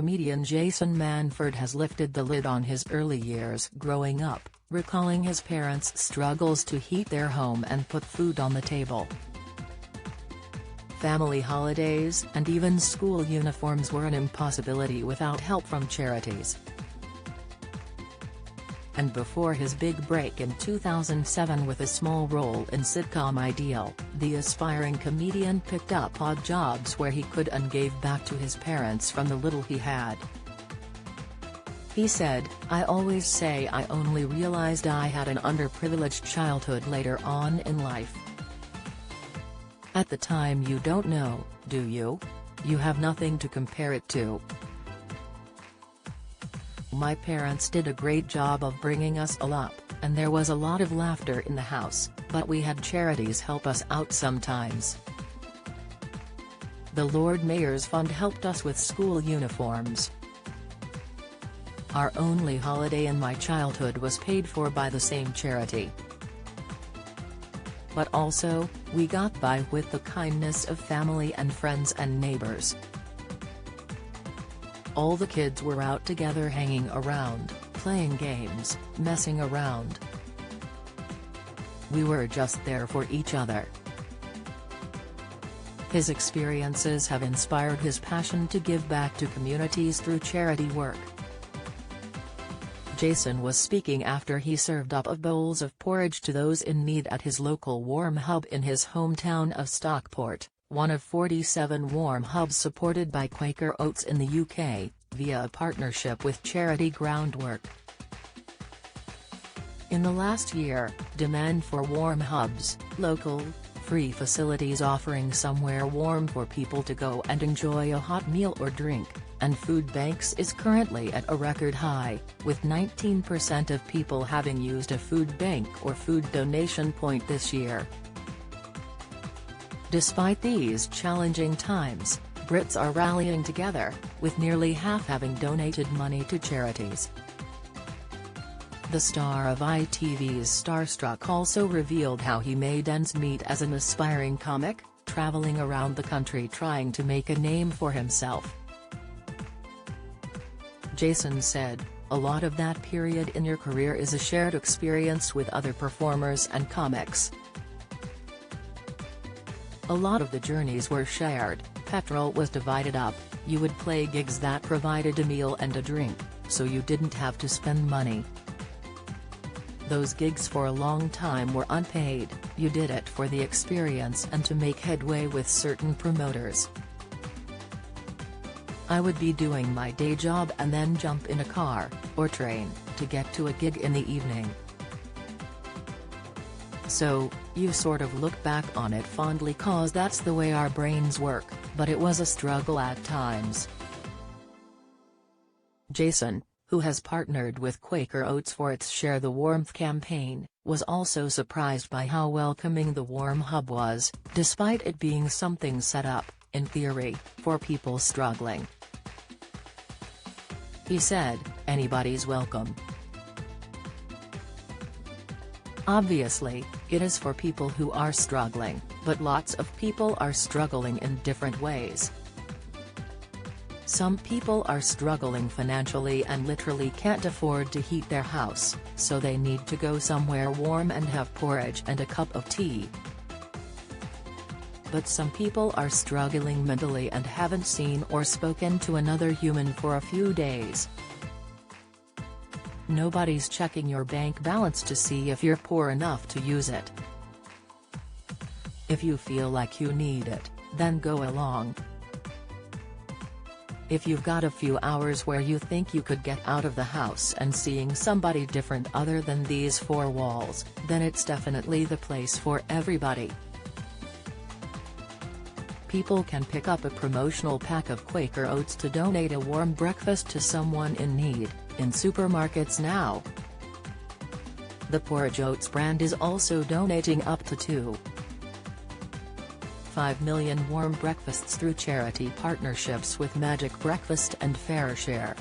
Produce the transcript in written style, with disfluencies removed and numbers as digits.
comedian Jason Manford has lifted the lid on his early years growing up, recalling his parents' struggles to heat their home and put food on the table. Family holidays and even school uniforms were an impossibility without help from charities. And before his big break in 2007 with a small role in sitcom Ideal, the aspiring comedian picked up odd jobs where he could and gave back to his parents from the little he had. He said, "I always say I only realized I had an underprivileged childhood later on in life. At the time you don't know, do you? You have nothing to compare it to. My parents did a great job of bringing us all up, and there was a lot of laughter in the house, but we had charities help us out sometimes. The Lord Mayor's Fund helped us with school uniforms. Our only holiday in my childhood was paid for by the same charity. But also, we got by with the kindness of family and friends and neighbors. All the kids were out together hanging around, playing games, messing around. We were just there for each other." His experiences have inspired his passion to give back to communities through charity work. Jason was speaking after he served up bowls of porridge to those in need at his local warm hub in his hometown of Stockport, one of 47 warm hubs supported by Quaker Oats in the UK, via a partnership with Charity Groundwork. In the last year, demand for warm hubs, local, free facilities offering somewhere warm for people to go and enjoy a hot meal or drink, and food banks is currently at a record high, with 19% of people having used a food bank or food donation point this year. Despite these challenging times, Brits are rallying together, with nearly half having donated money to charities. The star of ITV's Starstruck also revealed how he made ends meet as an aspiring comic, travelling around the country trying to make a name for himself. Jason said, "A lot of that period in your career is a shared experience with other performers and comics. A lot of the journeys were shared, petrol was divided up, you would play gigs that provided a meal and a drink, so you didn't have to spend money. Those gigs for a long time were unpaid, you did it for the experience and to make headway with certain promoters. I would be doing my day job and then jump in a car, or train, to get to a gig in the evening. So, you sort of look back on it fondly cause that's the way our brains work, but it was a struggle at times." Jason, who has partnered with Quaker Oats for its Share the Warmth campaign, was also surprised by how welcoming the warm hub was, despite it being something set up, in theory, for people struggling. He said, "Anybody's welcome. Obviously, it is for people who are struggling, but lots of people are struggling in different ways. Some people are struggling financially and literally can't afford to heat their house, so they need to go somewhere warm and have porridge and a cup of tea. But some people are struggling mentally and haven't seen or spoken to another human for a few days. Nobody's checking your bank balance to see if you're poor enough to use it. If you feel like you need it, then go along. If you've got a few hours where you think you could get out of the house and seeing somebody different other than these four walls, then it's definitely the place for everybody." People can pick up a promotional pack of Quaker Oats to donate a warm breakfast to someone in need, in supermarkets now. The Porridge Oats brand is also donating up to 2.5 million warm breakfasts through charity partnerships with Magic Breakfast and Fair Share.